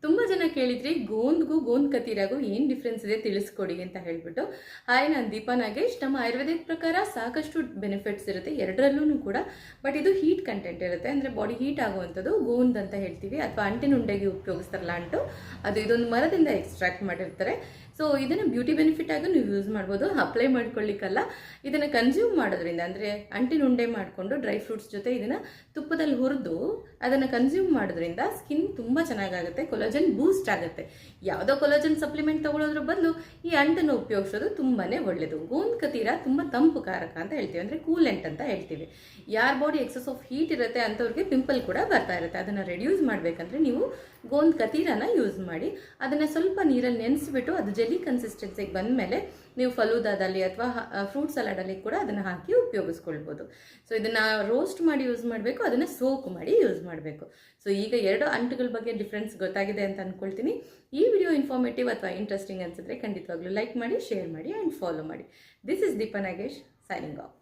ತುಂಬ ಜನ ಕೇಳಿದ್ರಿ ಗೋಂದ್ ಕತೀರಾಗೂ ಏನು ಡಿಫ್ರೆನ್ಸ್ ಇದೆ ತಿಳಿಸ್ಕೊಡಿ ಅಂತ ಹೇಳ್ಬಿಟ್ಟು. ಹಾಯ್, ನಾನು ದೀಪಾ ನಾಗೇಶ್. ನಮ್ಮ ಆಯುರ್ವೇದಿಕ್ ಪ್ರಕಾರ ಸಾಕಷ್ಟು ಬೆನಿಫಿಟ್ಸ್ ಇರುತ್ತೆ ಎರಡರಲ್ಲೂ ಕೂಡ. ಬಟ್ ಇದು ಹೀಟ್ ಕಂಟೆಂಟ್ ಇರುತ್ತೆ, ಅಂದರೆ ಬಾಡಿ ಹೀಟ್ ಆಗುವಂಥದ್ದು ಗೋಂದ್ ಅಂತ ಹೇಳ್ತೀವಿ, ಅಥವಾ ಅಂಟಿನ ಉಂಡೆಗೆ ಉಪಯೋಗಿಸ್ತಾರಲ್ಲ ಅಂಟು, ಅದು ಇದೊಂದು ಮರದಿಂದ ಎಕ್ಸ್ಟ್ರಾಕ್ಟ್ ಮಾಡಿರ್ತಾರೆ. ಸೊ ಇದನ್ನು ಬ್ಯೂಟಿ ಬೆನಿಫಿಟ್ ಆಗಿ ನೀವು ಯೂಸ್ ಮಾಡ್ಬೋದು, ಅಪ್ಲೈ ಮಾಡ್ಕೊಳ್ಳಿಕ್ಕಲ್ಲ. ಇದನ್ನು ಕನ್ಸ್ಯೂಮ್ ಮಾಡೋದ್ರಿಂದ, ಅಂದರೆ ಅಂಟಿನ ಉಂಡೆ ಮಾಡಿಕೊಂಡು ಡ್ರೈ ಫ್ರೂಟ್ಸ್ ಜೊತೆ ಇದನ್ನು ತುಪ್ಪದಲ್ಲಿ ಹುರಿದು ಅದನ್ನು ಕನ್ಸ್ಯೂಮ್ ಮಾಡೋದ್ರಿಂದ ಸ್ಕಿನ್ ತುಂಬ ಚೆನ್ನಾಗಾಗುತ್ತೆ, ಕೊಲಾಜನ್ ಬೂಸ್ಟ್ ಆಗುತ್ತೆ. ಯಾವುದೋ ಕೊಲಾಜನ್ ಸಪ್ಲಿಮೆಂಟ್ ತಗೊಳ್ಳೋದ್ರ ಬದಲು ಈ ಅಂಟನ್ನು ಉಪಯೋಗಿಸೋದು ತುಂಬಾ ಒಳ್ಳೆಯದು. ಗೋಂದ್ ಕತೀರ ತುಂಬ ತಂಪು ಕಾರಕ ಅಂತ ಹೇಳ್ತೀವಿ, ಅಂದರೆ ಕೂಲೆಂಟ್ ಅಂತ ಹೇಳ್ತೀವಿ. ಯಾರ ಬಾಡಿ ಎಕ್ಸಸ್ ಆಫ್ ಹೀಟ್ ಇರುತ್ತೆ ಅಂಥವ್ರಿಗೆ ಪಿಂಪಲ್ ಕೂಡ ಬರ್ತಾ ಇರುತ್ತೆ. ಅದನ್ನು ರೆಡ್ಯೂಸ್ ಮಾಡಬೇಕಂದ್ರೆ ನೀವು ಗೋಂದ್ ಕತೀರನ ಯೂಸ್ ಮಾಡಿ, ಅದನ್ನು ಸ್ವಲ್ಪ ನೀರಲ್ಲಿ ನೆನೆಸಿಬಿಟ್ಟು ಅದು ಜೆಲಿ ಕನ್ಸಿಸ್ಟೆನ್ಸಿಗೆ ಬಂದ ಮೇಲೆ ನೀವು ಫಲೂದಾದಲ್ಲಿ ಅಥವಾ ಫ್ರೂಟ್ ಸಲಾಡಲ್ಲಿ ಕೂಡ ಅದನ್ನು ಹಾಕಿ ಉಪಯೋಗಿಸ್ಕೊಳ್ಬೋದು. ಸೊ ಇದನ್ನು ರೋಸ್ಟ್ ಮಾಡಿ ಯೂಸ್ ಮಾಡಬೇಕು, ಅದನ್ನು ಸೋಕ್ ಮಾಡಿ ಯೂಸ್ ಮಾಡಬೇಕು. ಸೊ ಈಗ ಎರಡು ಅಂಟುಗಳ ಬಗ್ಗೆ ಡಿಫ್ರೆನ್ಸ್ ಗೊತ್ತಾಗಿದೆ ಅಂತ ಅಂದ್ಕೊಳ್ತೀನಿ. ಈ ವಿಡಿಯೋ ಇನ್ಫಾರ್ಮೇಟಿವ್ ಅಥವಾ ಇಂಟ್ರೆಸ್ಟಿಂಗ್ ಅನಿಸಿದ್ರೆ ಖಂಡಿತವಾಗ್ಲೂ ಲೈಕ್ ಮಾಡಿ, ಶೇರ್ ಮಾಡಿ ಆ್ಯಂಡ್ ಫಾಲೋ ಮಾಡಿ. This is Deepa Nagesh, signing off.